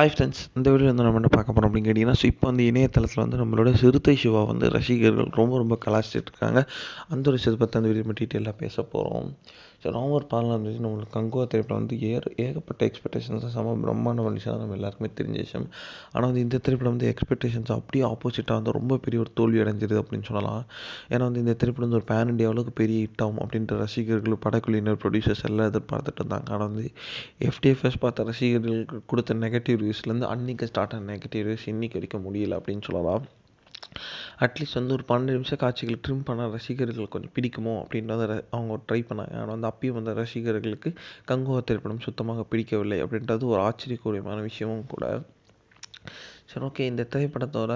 Hi friends, இந்த வீடியோவில் வந்து நம்ம என்ன பார்க்க போகிறோம் அப்படின்னு கேட்டிங்கன்னா, இப்போ வந்து இணையதளத்தில் வந்து நம்மளோட சிறுத்தை சிவா வந்து ரசிகர்கள் ரொம்ப கலாச்சிட்டு இருக்காங்க. அந்த ஒரு விஷயத்தை பற்றி அந்த வீடியோ டீட்டெயிலாக பேச போகிறோம். ஸோ நவம்பர் 14 நம்மளுக்கு கங்குவா திரைப்படம் வந்து ஏகப்பட்ட எக்ஸ்பெக்டேஷன்ஸ் பிரம்மாண்ட விஷயம் நம்ம எல்லாருக்குமே தெரிஞ்ச விஷயம். ஆனால் வந்து இந்த திரைப்படம் வந்து எக்ஸ்பெக்டேஷன்ஸ் அப்படியே ஆப்போசிட்டாக வந்து ரொம்ப பெரிய ஒரு தோல்வி அடைஞ்சிருது அப்படின்னு சொல்லலாம். ஏன்னா வந்து இந்த திரைப்படம் வந்து ஒரு பேன் இண்டியா அளவுக்கு பெரிய ஹிட் ஆகும் அப்படின்ற ரசிகர்கள், படக்குழுவினர், ப்ரொடியூசர்ஸ் எல்லாம் எதிர்பார்த்துட்டு இருந்தாங்க. ஆனால் வந்து எஃப்டிஎஃப்எஸ் பார்த்த ரசிகர்களுக்கு கொடுத்த நெகட்டிவ் ரிவ்யூஸ்லேருந்து அன்றைக்கி ஸ்டார்ட் ஆன நெகட்டிவ் ரிவ்யூஸ் இன்றைக்கி வரைக்கும் முடியல அப்படின்னு சொல்லலாம். அட்லீஸ்ட் வந்து ஒரு 12 நிமிஷம் காட்சிகள் ட்ரிம் பண்ண ரசிகர்களுக்கு கொஞ்சம் பிடிக்குமோ அப்படின்றத அவங்க ட்ரை பண்ணாங்க. ஆனால் வந்து அப்பயும் வந்து ரசிகர்களுக்கு கங்குவா திரைப்படம் சுத்தமாக பிடிக்கவில்லை அப்படின்றது ஒரு ஆச்சரியக்கூடியமான விஷயமும் கூட. சரி, ஓகே. இந்த திரைப்படத்தோட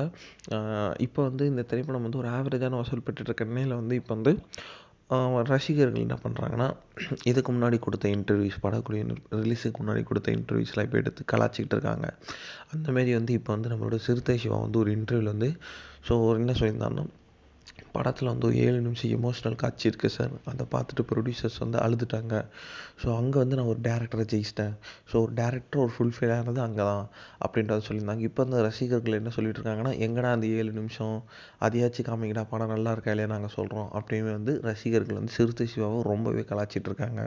இப்போ வந்து இந்த திரைப்படம் வந்து ஒரு ஆவரேஜான வசூல் பெற்றுட்ருக்க நிலையில் வந்து இப்போ வந்து ரசிகர்கள் என்ன பண்ணுறாங்கன்னா, இதுக்கு முன்னாடி கொடுத்த இன்டர்வியூஸ், படக்குழுவினர் ரிலீஸுக்கு முன்னாடி கொடுத்த இன்டர்வியூஸ்லாம் இப்போ எடுத்து கலாய்ச்சிக்கிட்டு இருக்காங்க. அந்தமாரி வந்து இப்போ வந்து நம்மளோட சிறுத்தை சிவா வந்து ஒரு இன்டர்வியூவில் வந்து என்ன சொல்லியிருந்தாருன்னா, படத்தில் வந்து ஒரு 7 நிமிஷம் எமோஷ்னல் காட்சி இருக்குது சார். அதை பார்த்துட்டு ப்ரொடியூசர்ஸ் வந்து அழுதுட்டாங்க. அங்கே வந்து நான் ஒரு டேரக்டரை ஜெயிச்சிட்டேன். ஒரு டேரக்டர் ஒரு ஃபுல்ஃபில் ஆனது அங்கே தான் அப்படின்றத சொல்லியிருந்தாங்க. இப்போ அந்த ரசிகர்கள் என்ன சொல்லிட்டு இருக்காங்கன்னா, எங்கடா அந்த 7 நிமிஷம் அதையாச்சும் காமிங்கடா, படம் நல்லா இருக்கா இல்லையா நாங்கள் சொல்கிறோம் அப்படின்னு வந்து ரசிகர்கள் வந்து சிறுத்தை சிவாவை ரொம்பவே கலாய்ச்சிட்டு இருக்காங்க.